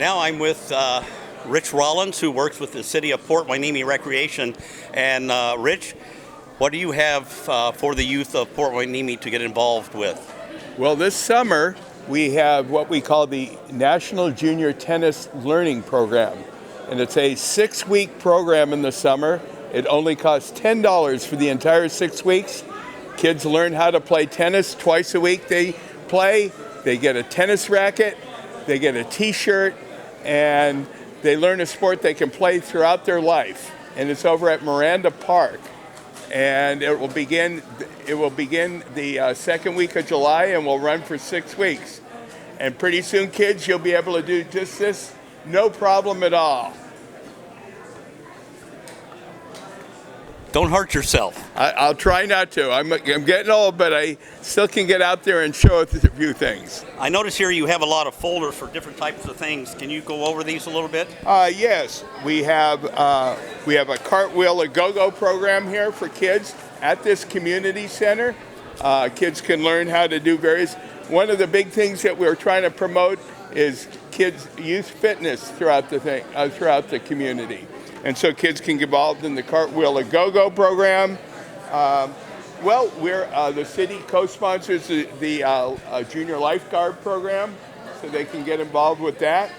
Now I'm with Rich Rollins, who works with the City of Port Hueneme Recreation. And Rich, what do you have for the youth of Port Hueneme to get involved with? Well, this summer we have what we call the National Junior Tennis Learning Program. And it's a 6-week program in the summer. It only costs $10 for the entire 6 weeks. Kids learn how to play tennis twice a week. They play, they get a tennis racket, they get a t-shirt, and they learn a sport they can play throughout their life. And it's over at Miranda Park. And it will begin the second week of July and will run for 6 weeks. And pretty soon, kids, you'll be able to do just this, no problem at all. Don't hurt yourself. I'll try not to. I'm getting old, but I still can get out there and show a few things. I notice here you have a lot of folders for different types of things. Can you go over these a little bit? Yes, we have a cartwheel a go-go program here for kids at this community center. Kids can learn how to do various. One of the big things that we're trying to promote is kids' youth fitness throughout the community. And so kids can get involved in the Cartwheel a Go-Go program. The city co-sponsors the junior lifeguard program, so they can get involved with that.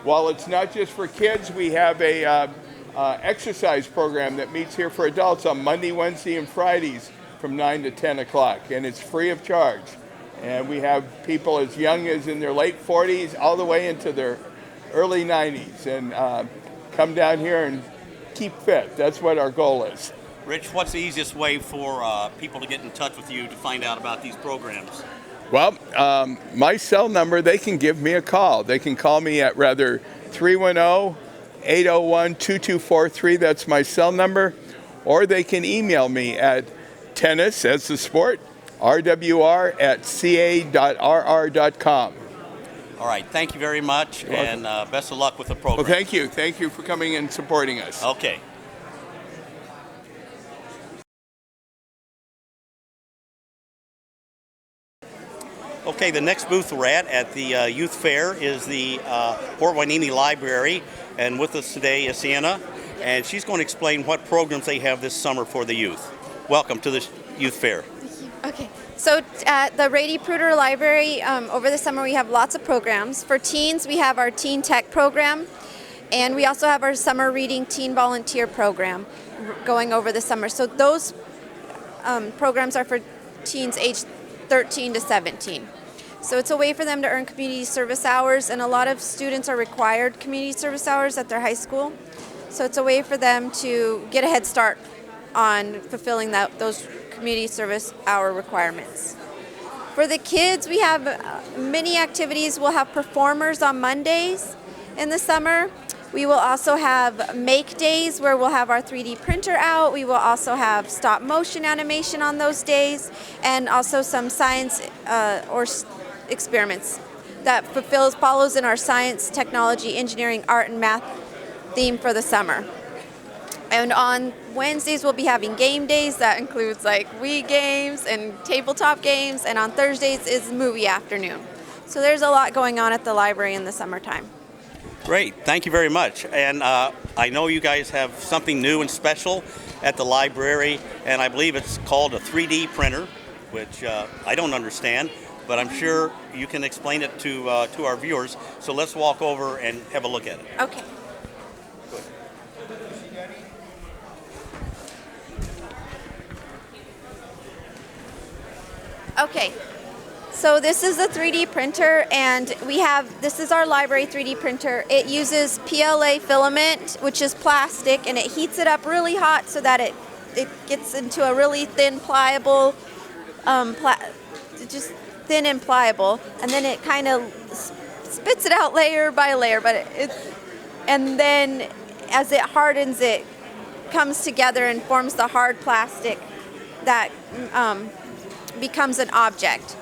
While it's not just for kids, we have a exercise program that meets here for adults on Monday, Wednesday, and Fridays from 9 to 10 o'clock, and it's free of charge. And we have people as young as in their late 40s all the way into their early 90s, and come down here and keep fit. That's what our goal is. Rich, what's the easiest way for people to get in touch with you to find out about these programs? Well, my cell number, they can give me a call. They can call me at 310-801-2243. That's my cell number. Or they can email me at tennis, as the sport, rwr@ca.rr.com. All right, thank you very much, and best of luck with the program. Well, thank you. Thank you for coming and supporting us. Okay. Okay, the next booth we're at the Youth Fair is the Port Hueneme Library, and with us today is Sienna, and she's going to explain what programs they have this summer for the youth. Welcome to the Youth Fair. Thank you. Okay. So at the Rady Pruder Library, over the summer we have lots of programs. For teens, we have our Teen Tech program, and we also have our Summer Reading Teen Volunteer program going over the summer. So those programs are for teens aged 13 to 17. So it's a way for them to earn community service hours, and a lot of students are required community service hours at their high school. So it's a way for them to get a head start on fulfilling those community service hour requirements. For the kids, we have many activities. We'll have performers on Mondays in the summer. We will also have make days where we'll have our 3D printer out. We will also have stop motion animation on those days, and also some science or experiments that follows in our science, technology, engineering, art, and math theme for the summer. And on Wednesdays, we'll be having game days. That includes like Wii games and tabletop games. And on Thursdays is movie afternoon. So there's a lot going on at the library in the summertime. Great. Thank you very much. And I know you guys have something new and special at the library, and I believe it's called a 3D printer, which I don't understand, but I'm sure you can explain it to our viewers. So let's walk over and have a look at it. Okay. Okay, so this is the 3D printer, and this is our library 3D printer. It uses PLA filament, which is plastic, and it heats it up really hot so that it gets into a really thin, pliable, just thin and pliable, and then it kind of spits it out layer by layer, and then as it hardens, it comes together and forms the hard plastic that becomes an object.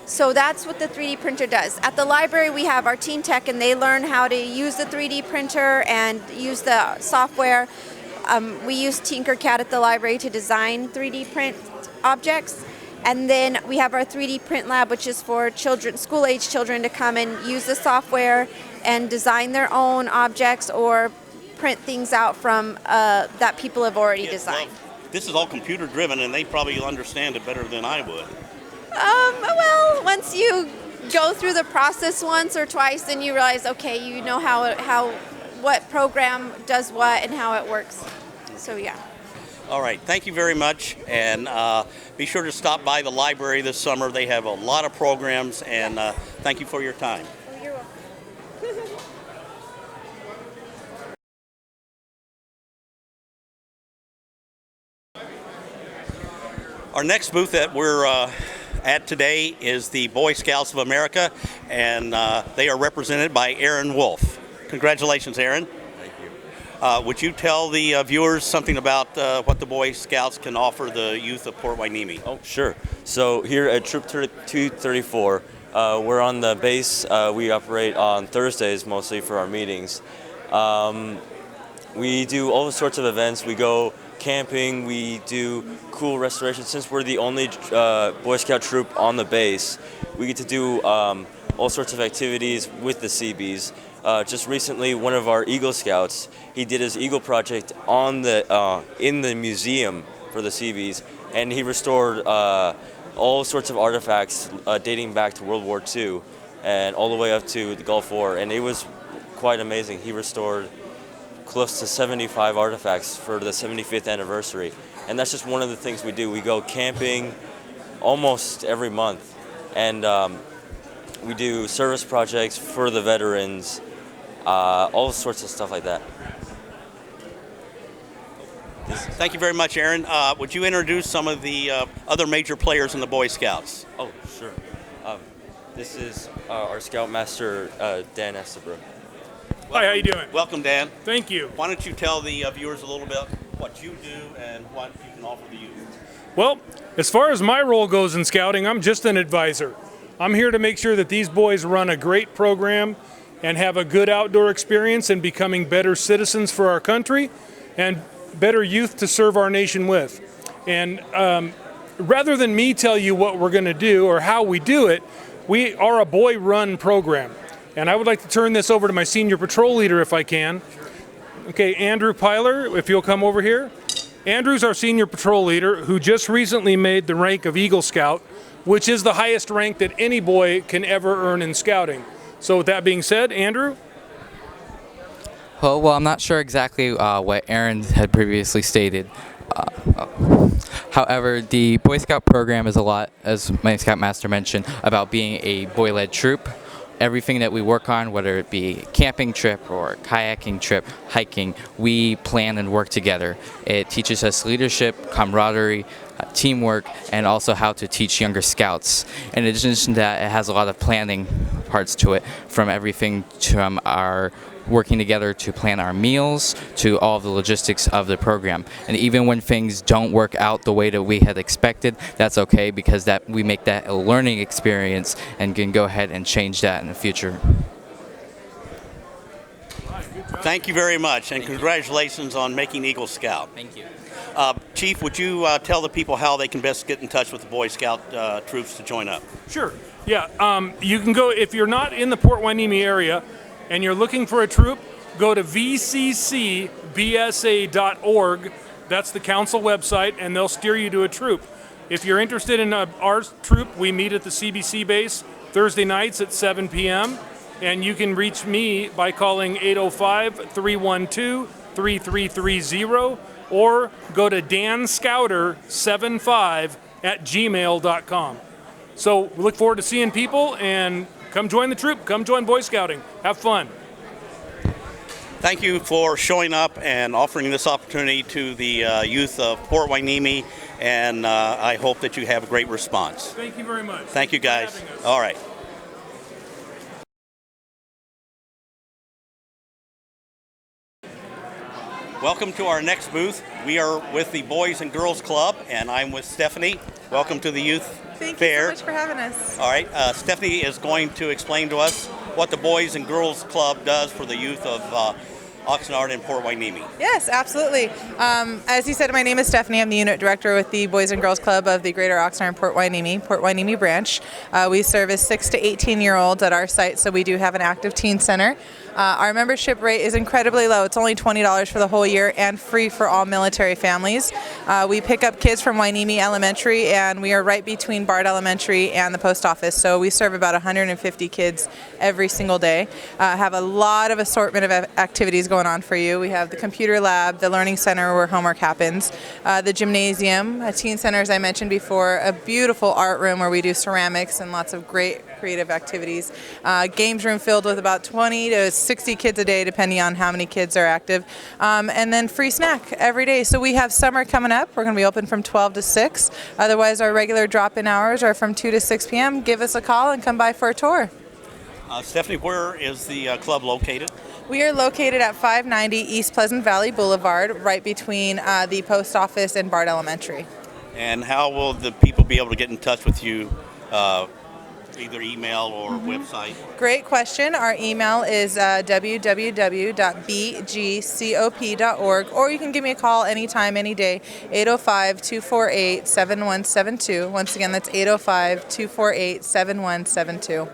So that's what the 3D printer does. At the library, we have our Teen Tech, and they learn how to use the 3D printer and use the software. We use Tinkercad at the library to design 3D print objects. And then we have our 3D print lab, which is for children, school-age children, to come and use the software and design their own objects or print things out from that people have already designed. Well, this is all computer driven, and they probably understand it better than I would. Well, once you go through the process once or twice, then you realize, okay, you know how what program does what and how it works. So yeah. All right, thank you very much, and be sure to stop by the library this summer. They have a lot of programs, and thank you for your time. Oh, you're welcome. Our next booth that we're at today is the Boy Scouts of America, and they are represented by Aaron Wolf. Congratulations, Aaron. Thank you. Would you tell the viewers something about what the Boy Scouts can offer the youth of Port Hueneme? Oh, sure. So here at Troop 234, we're on the base. We operate on Thursdays mostly for our meetings. We do all sorts of events. We go camping, we do cool restorations. Since we're the only Boy Scout troop on the base, we get to do all sorts of activities with the Seabees. Just recently, one of our Eagle Scouts, he did his Eagle project on the in the museum for the Seabees, and he restored all sorts of artifacts dating back to World War II and all the way up to the Gulf War, and it was quite amazing. He restored close to 75 artifacts for the 75th anniversary, and that's just one of the things we do. We go camping almost every month, and we do service projects for the veterans, all sorts of stuff like that. Thank you very much, Aaron. Would you introduce some of the other major players in the Boy Scouts? Oh, sure. This is our Scoutmaster, Dan Estabrook. Hi, how you doing? Welcome, Dan. Thank you. Why don't you tell the viewers a little bit what you do and what you can offer the youth? Well, as far as my role goes in scouting, I'm just an advisor. I'm here to make sure that these boys run a great program and have a good outdoor experience in becoming better citizens for our country and better youth to serve our nation with. And rather than me tell you what we're going to do or how we do it, we are a boy-run program. And I would like to turn this over to my senior patrol leader if I can. Okay, Andrew Pyler, if you'll come over here. Andrew's our senior patrol leader who just recently made the rank of Eagle Scout, which is the highest rank that any boy can ever earn in scouting. So with that being said, Andrew? Oh, well, I'm not sure exactly what Aaron had previously stated. However, the Boy Scout program is a lot, as my Scoutmaster mentioned, about being a boy-led troop. Everything that we work on, whether it be a camping trip or kayaking trip, hiking, we plan and work together. It teaches us leadership, camaraderie, teamwork, and also how to teach younger scouts. In addition to that, it has a lot of planning parts to it, from everything from our working together to plan our meals to all of the logistics of the program. And even when things don't work out the way that we had expected, that's okay, because that we make that a learning experience and can go ahead and change that in the future. Thank you very much, and congratulations on making Eagle Scout. Thank you. Chief, would you tell the people how they can best get in touch with the Boy Scout troops to join up? Sure. Yeah, you can go, if you're not in the Port Hueneme area and you're looking for a troop, go to vccbsa.org. That's the council website, and they'll steer you to a troop. If you're interested in our troop, we meet at the CBC base Thursday nights at 7 p.m., and you can reach me by calling 805-312-3330 or go to danscouter75@gmail.com. So we look forward to seeing people, and come join the troop. Come join Boy Scouting. Have fun. Thank you for showing up and offering this opportunity to the youth of Port Hueneme, and I hope that you have a great response. Thank you very much. Thank you, guys. Thanks for having us. All right. Welcome to our next booth. We are with the Boys and Girls Club, and I'm with Stephanie. Welcome to the Youth Thank Fair. you so much for having us. All right, Stephanie is going to explain to us what the Boys and Girls Club does for the youth of Oxnard and Port Hueneme. Yes, absolutely. As you said, my name is Stephanie. I'm the unit director with the Boys and Girls Club of the Greater Oxnard and Port Hueneme branch. We service 6 to 18-year-olds at our site, so we do have an active teen center. Our membership rate is incredibly low. It's only $20 for the whole year and free for all military families. We pick up kids from Hueneme Elementary, and we are right between Bard Elementary and the post office, so we serve about 150 kids every single day. Have a lot of assortment of activities going on for you. We have the computer lab, the learning center where homework happens, the gymnasium, a teen center, as I mentioned before, a beautiful art room where we do ceramics and lots of great creative activities. Games room filled with about 20 to 60 kids a day, depending on how many kids are active. And then free snack every day. So we have summer coming up. We're going to be open from 12 to 6. Otherwise, our regular drop-in hours are from 2 to 6 p.m. Give us a call and come by for a tour. Stephanie, where is the club located? We are located at 590 East Pleasant Valley Boulevard, right between the post office and Bard Elementary. And how will the people be able to get in touch with you? Either email or website? Great question. Our email is www.bgcop.org, or you can give me a call anytime, any day, 805-248-7172. Once again, that's 805-248-7172.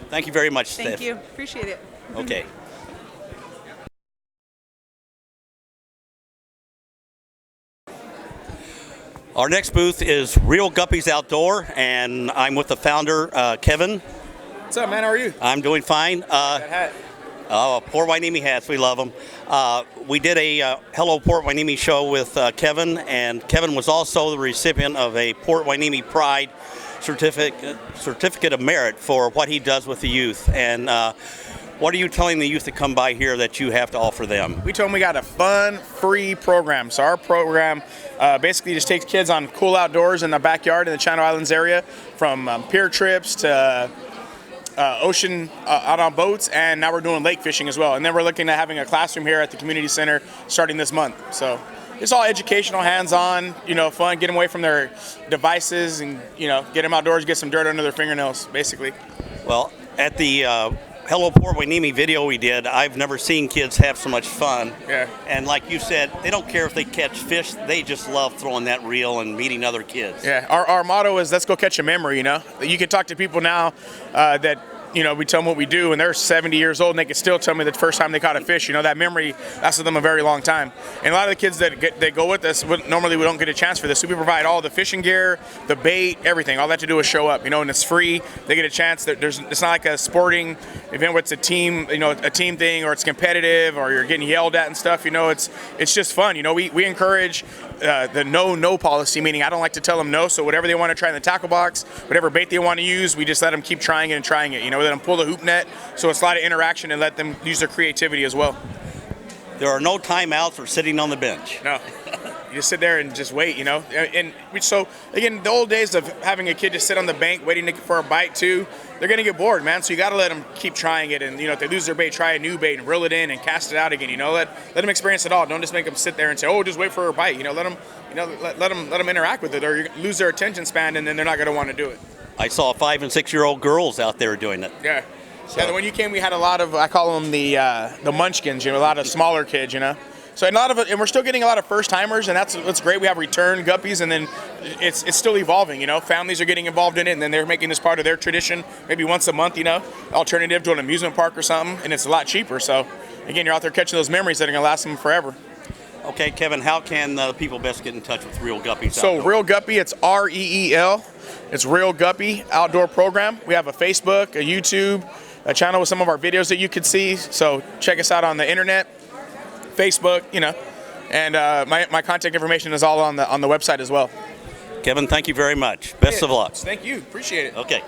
Thank you very much, Steph. Thank you. Appreciate it. Okay. Our next booth is Real Guppies Outdoor, and I'm with the founder, Kevin. What's up, man? How are you? I'm doing fine. That hat. Port Hueneme hats, we love them. We did a Hello Port Hueneme show with Kevin, and Kevin was also the recipient of a Port Hueneme Pride certificate of merit for what he does with the youth. And what are you telling the youth that come by here that you have to offer them? We told them we got a fun, free program. So our program basically just takes kids on cool outdoors in the backyard in the Channel Islands area, from pier trips to ocean out on boats, and now we're doing lake fishing as well. And then we're looking at having a classroom here at the community center starting this month. So it's all educational, hands-on, fun, get them away from their devices and, get them outdoors, get some dirt under their fingernails, basically. Well, at the Hello Port Hueneme video we did, I've never seen kids have so much fun. Yeah. And like you said, they don't care if they catch fish, they just love throwing that reel and meeting other kids. Yeah, our motto is let's go catch a memory, You can talk to people now that, we tell them what we do, and they're 70 years old, and they can still tell me the first time they caught a fish. That memory lasts with them a very long time. And a lot of the kids that go with us, normally we don't get a chance for this. So we provide all the fishing gear, the bait, everything. All they have to do is show up, and it's free. They get a chance. It's not like a sporting event where it's a team thing, or it's competitive, or you're getting yelled at and stuff. It's just fun. We encourage the no policy, meaning I don't like to tell them no. So whatever they want to try in the tackle box, whatever bait they want to use, we just let them keep trying it and trying it. Let them pull the hoop net, so it's a lot of interaction, and let them use their creativity as well. There are no timeouts or sitting on the bench. No. You just sit there and just wait, And so, again, the old days of having a kid just sit on the bank waiting for a bite too, they're going to get bored, man. So you got to let them keep trying it. And, if they lose their bait, try a new bait and reel it in and cast it out again. Let them experience it all. Don't just make them sit there and say, oh, just wait for a bite. Let them, let them interact with it, or you lose their attention span, and then they're not going to want to do it. I saw 5- and 6-year-old girls out there doing it. Yeah. So. Yeah, when you came, we had a lot of, I call them the munchkins, a lot of smaller kids, So a lot of it, and we're still getting a lot of first timers, and that's great. We have return guppies, and then it's still evolving. Families are getting involved in it, and then they're making this part of their tradition, maybe once a month. Alternative to an amusement park or something, and it's a lot cheaper. So again, you're out there catching those memories that are gonna last them forever. Okay, Kevin, how can people best get in touch with Real Guppies So Outdoor? Real Guppy, it's REEL. It's Real Guppy Outdoor Program. We have a Facebook, a YouTube, a channel with some of our videos that you could see. So check us out on the internet, Facebook, and my contact information is all on the website as well. Kevin, thank you very much. Best of luck. Thank you. Appreciate it. Okay.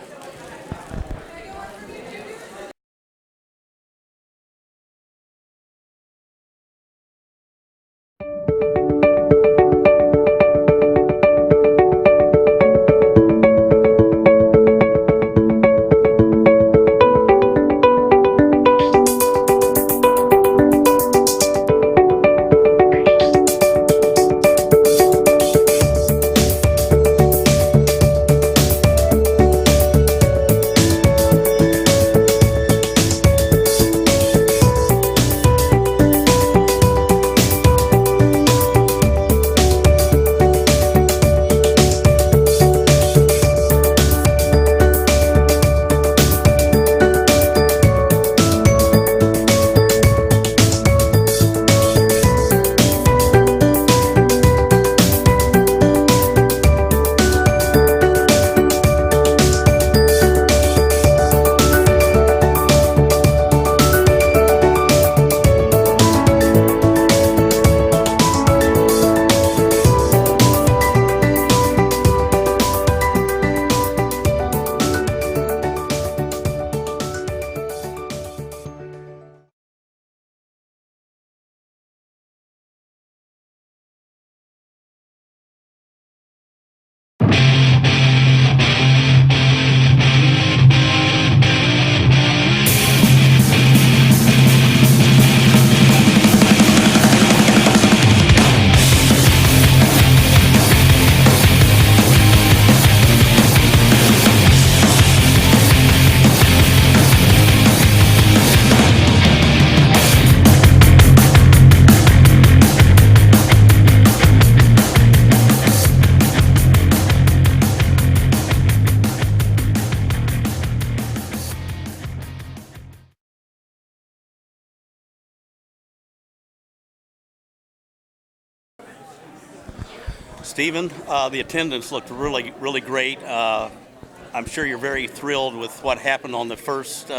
Stephen, the attendance looked really, really great. I'm sure you're very thrilled with what happened on the first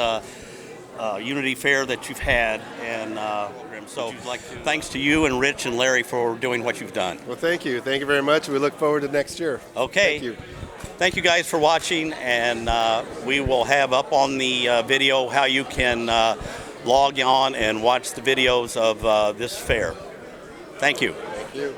Unity Fair that you've had. And so thanks to you and Rich and Larry for doing what you've done. Well, thank you. Thank you very much. We look forward to next year. Okay. Thank you. Thank you guys for watching, and we will have up on the video how you can log on and watch the videos of this fair. Thank you. Thank you.